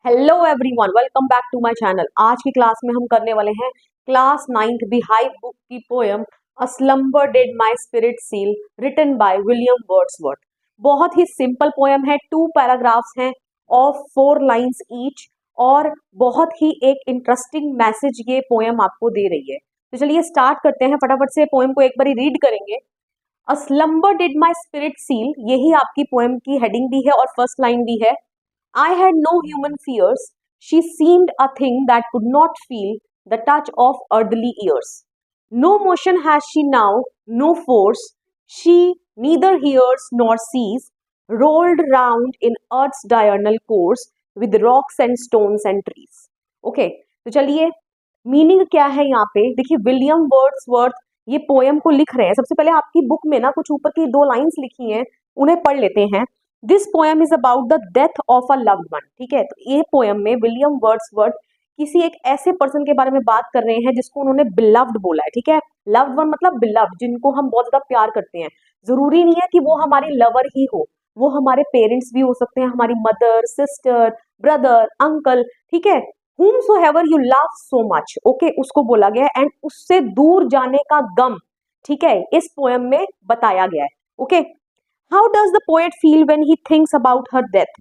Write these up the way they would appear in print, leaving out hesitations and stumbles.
Hello everyone, welcome back to my channel. आज की class में हम करने वाले हैं क्लास 9th बिहाइव बुक की poem a slumber did my spirit seal written by William Wordsworth. बहुत ही सिंपल पोएम है, 2 पैराग्राफ्स हैं ऑफ 4 लाइंस ईच और बहुत ही एक इंटरेस्टिंग मैसेज ये पोएम आपको दे रही है। तो चलिए स्टार्ट करते हैं, फटाफट से पोएम को एक बार रीड करेंगे। A slumber did my spirit seal, यही आपकी पोएम की हेडिंग भी है और फर्स्ट लाइन भी है। I had no human fears. She seemed a thing that could not feel the touch of earthly ears. No motion has she now, no force. She neither hears nor sees, rolled round in earth's diurnal course with rocks and stones and trees. Okay, तो चलिए meaning क्या है यहाँ पे देखिए। William Wordsworth ये poem को लिख रहे हैं। सबसे पहले आपकी बुक में ना कुछ ऊपर की 2 लाइंस लिखी हैं, उन्हें पढ़ लेते हैं। This poem is about the death of a loved one. ठीक है, तो ये पोएम में विलियम वर्ड्सवर्थ किसी एक ऐसे पर्सन के बारे में बात कर रहे हैं जिसको उन्होंने बिलव्ड बोला है। ठीक है, लव्ड वन मतलब बिलव्ड, जिनको हम बहुत ज्यादा प्यार करते हैं। जरूरी नहीं है कि वो हमारी लवर ही हो, वो हमारे पेरेंट्स भी हो सकते हैं, हमारी मदर, सिस्टर, ब्रदर, अंकल। ठीक है, whomsoever you love so much, okay, उसको बोला गया है एंड उससे दूर जाने का गम, ठीक है, इस पोएम में बताया गया है। Okay, how does the poet feel when he thinks about her death?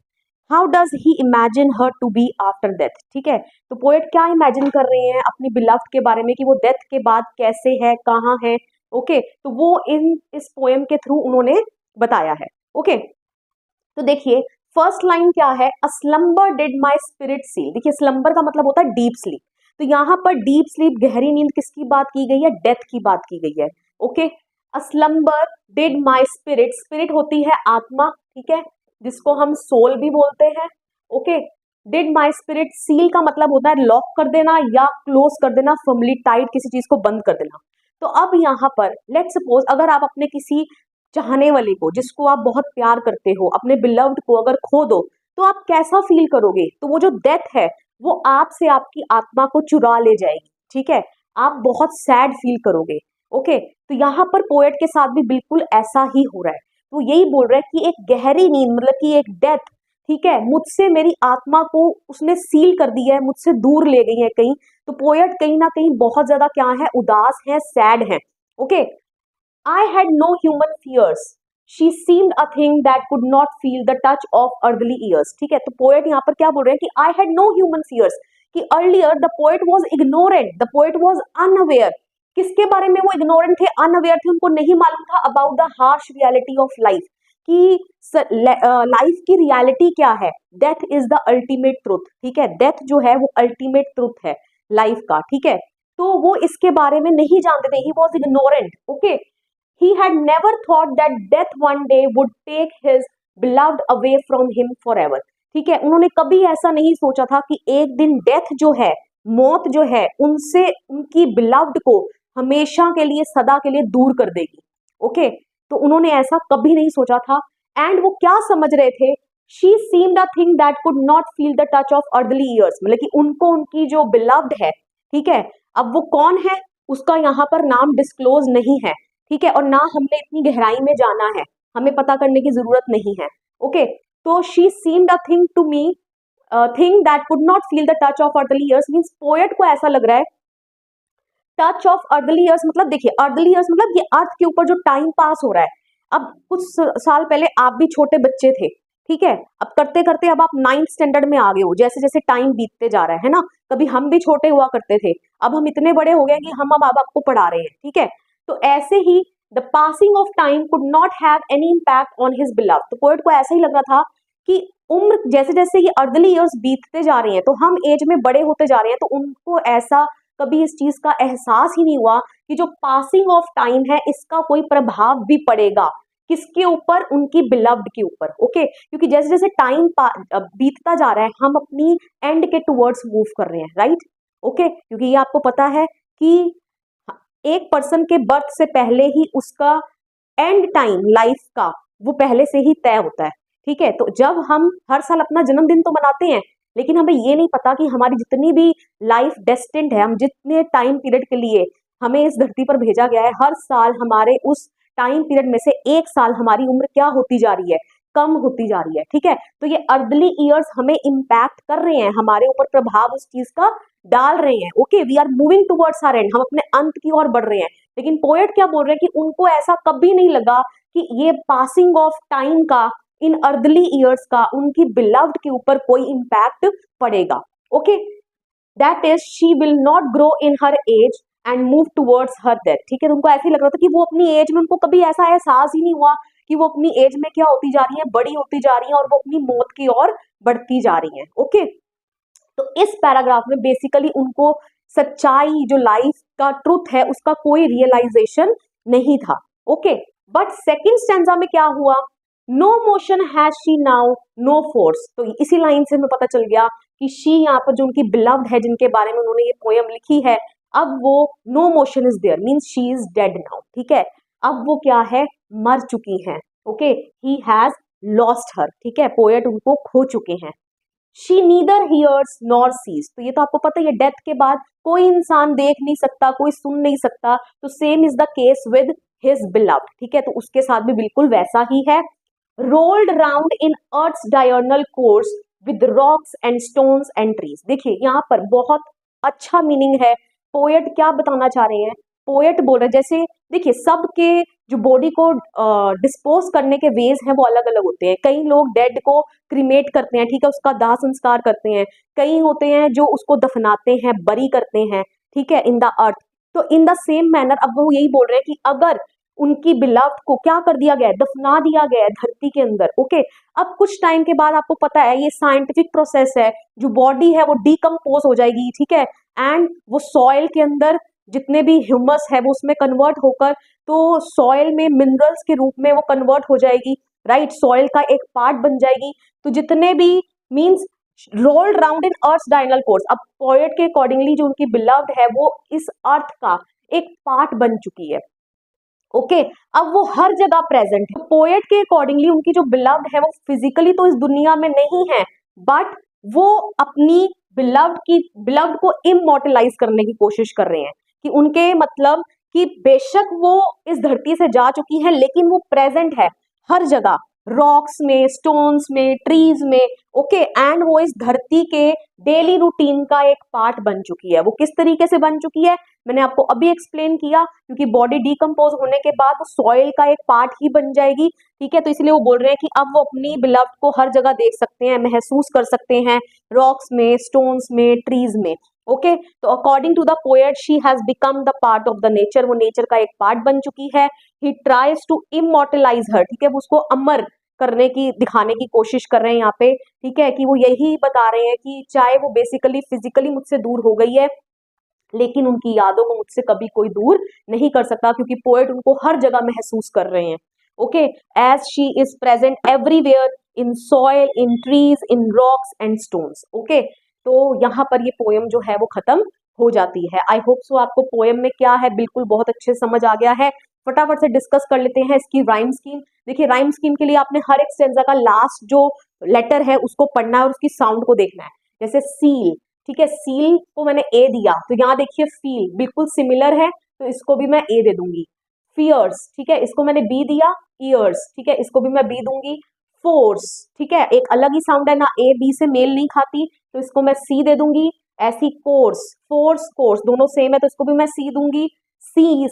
How does he imagine her to be after death? ठीक है, तो पोएट क्या इमेजिन कर रहे हैं अपनी बिलव्ड के बारे में कि वो डेथ के बाद कैसे है, कहाँ है। ओके, तो वो इस पोएम के थ्रू उन्होंने बताया है। ओके, तो देखिए फर्स्ट लाइन क्या है, a slumber did my spirit seal. देखिए स्लम्बर का मतलब होता है डीप स्लीप, तो यहाँ पर डीप स्लीप, गहरी नींद किसकी बात की गई है, डेथ की बात की गई है। Okay, a slumber did my spirit, spirit होती है आत्मा, ठीक है, जिसको हम सोल भी बोलते हैं। Okay, did my spirit seal का मतलब होता है लॉक कर देना या क्लोज कर देना, फर्मली टाइट, किसी चीज को बंद कर देना। तो अब यहाँ पर लेट सपोज अगर आप अपने किसी चाहने वाले को, जिसको आप बहुत प्यार करते हो, अपने बिलव्ड को अगर खो दो तो आप कैसा फील करोगे। तो वो जो डेथ है वो आपसे आपकी आत्मा को चुरा ले जाएगी। ठीक है, आप बहुत सैड फील करोगे। ओके, तो यहाँ पर पोएट के साथ भी बिल्कुल ऐसा ही हो रहा है। तो यही बोल रहा है कि एक गहरी नींद मतलब कि एक डेथ, ठीक है, मुझसे मेरी आत्मा को उसने सील कर दिया है, मुझसे दूर ले गई है कहीं। तो पोएट कहीं ना कहीं बहुत ज्यादा क्या है, उदास है, सैड है। Okay, I had no human fears. She seemed a thing that could not feel the touch of earthly ears. ठीक है, तो पोएट यहाँ पर क्या बोल रहे हैं कि I had no human fears, कि earlier the poet was ignorant, the poet was unaware. किसके बारे में वो ignorant थे, unaware थे, उनको नहीं मालूम था about the harsh reality of life, कि लाइफ की रियलिटी क्या है। Death is the ultimate truth. ठीक है, डेथ जो है वो अल्टीमेट ट्रुथ है लाइफ का। ठीक है, तो वो इसके बारे में नहीं जानते थे, he was ignorant. Okay, he had never thought that death one day would take his beloved away from him forever. ठीक है, उन्होंने कभी ऐसा नहीं सोचा था कि एक दिन डेथ जो है, मौत जो है, उनसे उनकी बिलव्ड को हमेशा के लिए, सदा के लिए दूर कर देगी। ओके, तो उन्होंने ऐसा कभी नहीं सोचा था। एंड वो क्या समझ रहे थे, she seemed a thing that could not feel the touch of earthly years, मतलब कि उनको उनकी जो बिलव्ड है, ठीक है, अब वो कौन है उसका यहाँ पर नाम डिस्क्लोज नहीं है। ठीक है, और ना हमने इतनी गहराई में जाना है, हमें पता करने की जरूरत नहीं है। ओके, तो she seemed a thing to me, thing that could not feel the touch of earthly years, means poet को ऐसा लग रहा है टच ऑफ अर्थली ईयर्स मतलब, देखिए अर्थली ईयर्स मतलब ये अर्थ के ऊपर जो टाइम पास हो रहा है। अब कुछ साल पहले आप भी छोटे बच्चे थे, ठीक है, अब करते करते अब आप 9th स्टैंडर्ड में आ गए हो, जैसे जैसे टाइम बीतते जा रहा है ना। कभी हम भी छोटे हुआ करते थे, अब हम इतने बड़े हो गए कि हम अब आपको पढ़ा रहे हैं। ठीक है, तो ऐसे ही the passing of time could not have any impact on his beloved. तो पोएट को ऐसा ही लग रहा था कि उम्र जैसे जैसे ये अर्दली ईयर्स बीतते जा रहे हैं, तो हम एज में बड़े होते जा रहे हैं, तो उनको ऐसा कभी इस चीज का एहसास ही नहीं हुआ कि जो पासिंग ऑफ टाइम है इसका कोई प्रभाव भी पड़ेगा किसके ऊपर, उनकी बिलव्ड के ऊपर। ओके, क्योंकि जैसे जैसे टाइम बीतता जा रहा है हम अपनी एंड के टुवर्ड्स मूव कर रहे हैं, राइट। ओके, क्योंकि ये आपको पता है कि एक पर्सन के बर्थ से पहले ही उसका एंड टाइम लाइफ का वो पहले से ही तय होता है। ठीक है, तो जब हम हर साल अपना जन्मदिन तो मनाते हैं, लेकिन हमें ये नहीं पता कि हमारी जितनी भी लाइफ डेस्टिन्ड है, हम जितने टाइम पीरियड के लिए हमें इस धरती पर भेजा गया है, हर साल हमारे उस टाइम पीरियड में से एक साल हमारी उम्र क्या होती जा रही है, कम होती जा रही है, ठीक है। तो ये अर्दली ईयर्स हमें इम्पैक्ट कर रहे हैं, हमारे ऊपर प्रभाव उस चीज का डाल रहे हैं। Okay, we are moving towards our end, हम अपने अंत की ओर बढ़ रहे हैं। लेकिन पोएट क्या बोल रहे हैं कि उनको ऐसा कभी नहीं लगा कि ये पासिंग ऑफ टाइम का, इन अर्दली ईयर्स का उनकी बिलव्ड के ऊपर कोई इम्पैक्ट पड़ेगा। Okay, that is she will not grow in her age and move towards her death, ठीक है। तो उनको ऐसे ही लग रहा था कि वो अपनी एज में, उनको कभी ऐसा एहसास ही नहीं हुआ कि वो अपनी एज में क्या होती जा रही है, बड़ी होती जा रही है और वो अपनी मौत की ओर बढ़ती जा रही है। ओके, तो इस पैराग्राफ में बेसिकली उनको सच्चाई, जो लाइफ का ट्रुथ है, उसका कोई रियलाइजेशन नहीं था। ओके, बट सेकंड स्टैंजा में क्या हुआ, no motion has she now no force. तो इसी लाइन से हमें पता चल गया कि शी, यहाँ पर जो उनकी बिलव्ड है, जिनके बारे में उन्होंने ये पोयम लिखी है, अब वो no motion is there, means she is dead now, ठीक है। अब वो क्या है, मर चुकी हैं। Okay, he has lost her, ठीक है, पोएट उनको खो चुके हैं। She neither hears nor sees, तो ये तो आपको पता ही है, डेथ के बाद कोई इंसान देख नहीं सकता, कोई सुन नहीं सकता। तो same is the case with his beloved, ठीक है, तो उसके साथ भी बिल्कुल वैसा ही है। Rolled round in earth's diurnal course with rocks and stones and trees. देखिए यहाँ पर बहुत अच्छा मीनिंग है, पोएट क्या बताना चाह रहे हैं, पोएट बोल रहे हैं जैसे, देखिए सबके जो बॉडी को डिस्पोज करने के वेज हैं वो अलग अलग होते हैं। कई लोग डेड को क्रीमेट करते हैं, ठीक है, उसका दाह संस्कार करते हैं। कई होते हैं जो उसको दफनाते हैं, बरी करते हैं, ठीक है, इन द अर्थ। तो इन द सेम मैनर अब वो यही बोल रहे हैं कि अगर उनकी बिलव्ड को क्या कर दिया गया है, दफना दिया गया है धरती के अंदर। ओके, अब कुछ टाइम के बाद आपको पता है ये साइंटिफिक प्रोसेस है, जो बॉडी है वो डीकम्पोज हो जाएगी, ठीक है, एंड वो सॉइल के अंदर जितने भी ह्यूमस है वो उसमें कन्वर्ट होकर, तो सॉइल में मिनरल्स के रूप में वो कन्वर्ट हो जाएगी, राइट, सॉइल का एक पार्ट बन जाएगी। तो जितने भी means rolled round in earth diurnal course, अब पोएट के अकॉर्डिंगली जो उनकी बिलव्ड है वो इस अर्थ का एक पार्ट बन चुकी है। ओके, अब वो हर जगह प्रेजेंट है। पोएट के अकॉर्डिंगली उनकी जो बिलव्ड है वो फिजिकली तो इस दुनिया में नहीं है, बट वो अपनी बिलव्ड को इमोर्टलाइज करने की कोशिश कर रहे हैं, कि उनके मतलब कि बेशक वो इस धरती से जा चुकी है लेकिन वो प्रेजेंट है हर जगह, रॉक्स में, स्टोन्स में, ट्रीज में। ओके, एंड वो इस धरती के डेली रूटीन का एक पार्ट बन चुकी है। वो किस तरीके से बन चुकी है मैंने आपको अभी एक्सप्लेन किया, क्योंकि बॉडी डीकम्पोज होने के बाद वो सॉइल का एक पार्ट ही बन जाएगी, ठीक है। तो इसलिए वो बोल रहे हैं कि अब वो अपनी बिलव्ड को हर जगह देख सकते हैं, महसूस कर सकते हैं, रॉक्स में, स्टोन्स में, ट्रीज में। ओके, तो according to the poet she has become the part of the nature, वो नेचर का एक पार्ट बन चुकी है। He tries to immortalise her, ठीक है, वो उसको अमर करने की, दिखाने की कोशिश कर रहे हैं यहाँ पे, ठीक है, कि वो यही बता रहे हैं कि चाहे वो बेसिकली फिजिकली मुझसे दूर हो गई है, लेकिन उनकी यादों को मुझसे कभी कोई दूर नहीं कर सकता, क्योंकि पोएट उनको हर जगह महसूस कर रहे हैं। Okay, as she is present everywhere in soil, in trees, in rocks and stones. Okay, तो यहाँ पर ये पोएम जो है वो खत्म हो जाती है। आई होप सो आपको पोएम में क्या है बिल्कुल बहुत अच्छे से समझ आ गया है। फटाफट से डिस्कस कर लेते हैं इसकी राइम स्कीम। देखिए, राइम स्कीम के लिए आपने हर एक स्टेंजा का लास्ट जो लेटर है उसको पढ़ना है और उसकी साउंड को देखना है। जैसे सील, ठीक है, सील को मैंने ए दिया, तो यहाँ देखिए फील बिल्कुल सिमिलर है, तो इसको भी मैं ए दे दूंगी। फियर्स, ठीक है, इसको मैंने बी दिया। ईयर्स, ठीक है, इसको भी मैं बी दूंगी। फोर्स, ठीक है, एक अलग ही साउंड है ना, ए बी से मेल नहीं खाती, तो इसको मैं सी दे दूंगी। ऐसी कोर्स, फोर्स, कोर्स दोनों सेम है, तो इसको भी मैं सी दूंगी। सीज,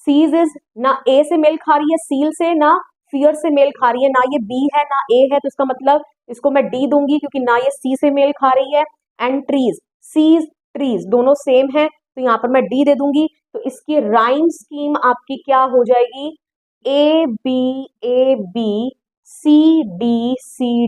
सीज इज ना ए से मेल खा रही है सील से, ना फियर से मेल खा रही है, ना ये बी है ना ए है, तो इसका मतलब इसको मैं डी दूंगी क्योंकि ना ये सी से मेल खा रही है। एंड ट्रीज, सीज, ट्रीज दोनों सेम है, तो यहाँ पर मैं डी दे दूंगी। तो इसकी राइम स्कीम आपकी क्या हो जाएगी, A B C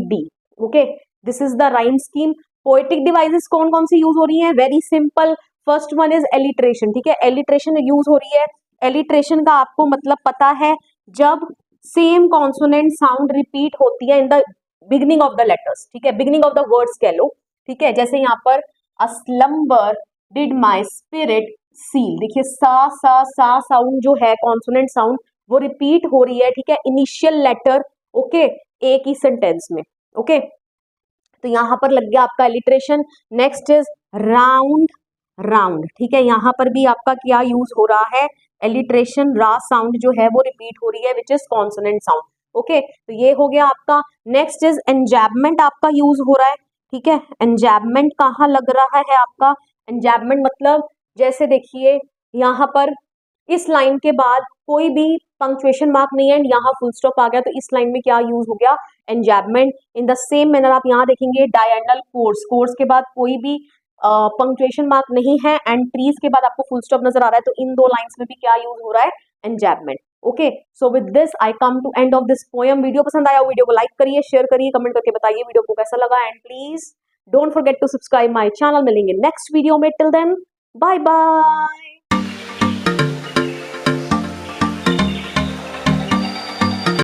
D. Okay, this is the rhyme scheme. Poetic devices कौन कौन सी यूज हो रही हैं, very simple. First one is alliteration, ठीक है, एलिट्रेशन यूज हो रही है। एलिट्रेशन का आपको मतलब पता है, जब सेम कॉन्सोनेंट साउंड रिपीट होती है in the beginning of the letters, ठीक है, बिगिनिंग ऑफ द वर्ड्स कह लो, ठीक है। जैसे यहाँ पर a slumber did my spirit seal, देखिए सा साउंड जो है कॉन्सोनेंट साउंड वो रिपीट हो रही है, ठीक है, इनिशियल लेटर, ओके, एक ही सेंटेंस में। ओके, तो यहाँ पर लग गया आपका alliteration. Next is round round, ठीक है, यहाँ पर भी आपका क्या यूज हो रहा है, एलिट्रेशन, रा साउंड जो है वो रिपीट हो रही है, which is consonant sound. Okay, तो ये हो गया आपका। नेक्स्ट इज एंजैबमेंट आपका यूज हो रहा है, ठीक है। एंजैबमेंट कहाँ लग रहा है आपका? एंजैबमेंट मतलब जैसे देखिए यहाँ पर इस लाइन के बाद कोई भी पंक्चुएशन मार्क नहीं है एंड यहाँ फुल स्टॉप आ गया, तो इस लाइन में क्या यूज हो गया? एंजैबमेंट। इन द सेम मैनर आप यहाँ देखेंगे डायगोनल कोर्स, कोर्स के बाद कोई भी पंक्चुएशन मार्क नहीं है एंड ट्रीज के बाद आपको फुल स्टॉप नजर आ रहा है, तो इन दो लाइंस में भी क्या यूज हो रहा है? Enjambment. Okay, so with this I come to end of this poem. Video पसंद आया, वीडियो को लाइक करिए, शेयर करिए, कमेंट करके बताइए वीडियो को कैसा लगा and please don't forget to subscribe my channel. मिलेंगे नेक्स्ट वीडियो में, टिल देन बाय बाय।